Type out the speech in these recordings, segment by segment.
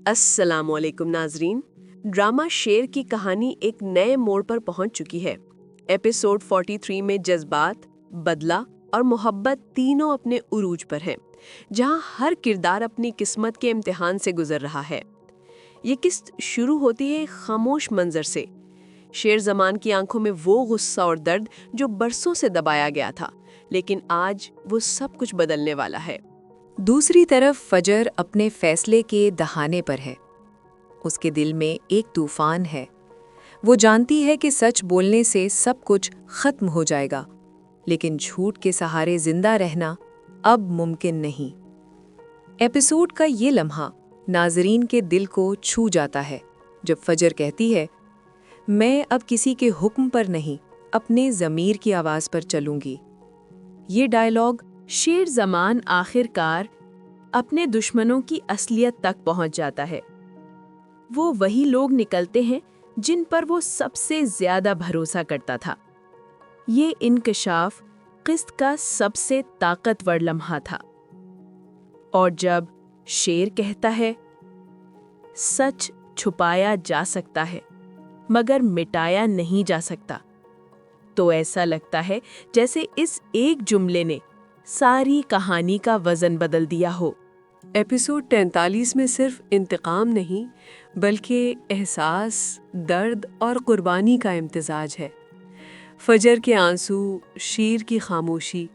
السلام علیکم ناظرین، ڈرامہ شیر کی کہانی ایک نئے موڑ پر پہنچ چکی ہے۔ ایپیسوڈ 43 میں جذبات، بدلہ اور محبت تینوں اپنے عروج پر ہیں، جہاں ہر کردار اپنی قسمت کے امتحان سے گزر رہا ہے۔ یہ قسط شروع ہوتی ہے ایک خاموش منظر سے۔ شیر زمان کی آنکھوں میں وہ غصہ اور درد جو برسوں سے دبایا گیا تھا، لیکن آج وہ سب کچھ بدلنے والا ہے۔ دوسری طرف فجر اپنے فیصلے کے دہانے پر ہے۔ اس کے دل میں ایک طوفان ہے۔ وہ جانتی ہے کہ سچ بولنے سے سب کچھ ختم ہو جائے گا، لیکن جھوٹ کے سہارے زندہ رہنا اب ممکن نہیں۔ ایپیسوڈ کا یہ لمحہ ناظرین کے دل کو چھو جاتا ہے جب فجر کہتی ہے، میں اب کسی کے حکم پر نہیں، اپنے ضمیر کی آواز پر چلوں گی۔ یہ ڈائیلاگ شیر زمان آخر کار اپنے دشمنوں کی اصلیت تک پہنچ جاتا ہے۔ وہ وہی لوگ نکلتے ہیں جن پر وہ سب سے زیادہ بھروسہ کرتا تھا۔ یہ انکشاف قسط کا سب سے طاقتور لمحہ تھا۔ اور جب شیر کہتا ہے، سچ چھپایا جا سکتا ہے مگر مٹایا نہیں جا سکتا، تو ایسا لگتا ہے جیسے اس ایک جملے نے ساری کہانی کا وزن بدل دیا ہو۔ ایپیسوڈ 43 میں صرف انتقام نہیں بلکہ احساس، درد اور قربانی کا امتزاج ہے۔ فجر کے آنسو، شیر کی خاموشی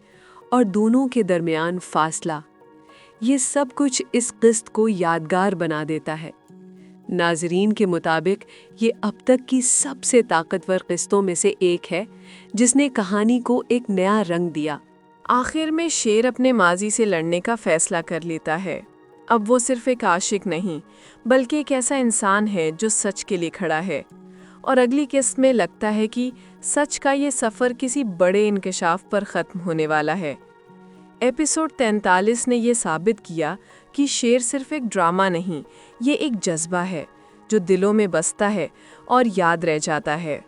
اور دونوں کے درمیان فاصلہ، یہ سب کچھ اس قسط کو یادگار بنا دیتا ہے۔ ناظرین کے مطابق یہ اب تک کی سب سے طاقتور قسطوں میں سے ایک ہے جس نے کہانی کو ایک نیا رنگ دیا۔ آخر میں شیر اپنے ماضی سے لڑنے کا فیصلہ کر لیتا ہے۔ اب وہ صرف ایک عاشق نہیں بلکہ ایک ایسا انسان ہے جو سچ کے لیے کھڑا ہے۔ اور اگلی قسط میں لگتا ہے کہ سچ کا یہ سفر کسی بڑے انکشاف پر ختم ہونے والا ہے۔ ایپیسوڈ 43 نے یہ ثابت کیا کہ شیر صرف ایک ڈرامہ نہیں، یہ ایک جذبہ ہے جو دلوں میں بستا ہے اور یاد رہ جاتا ہے۔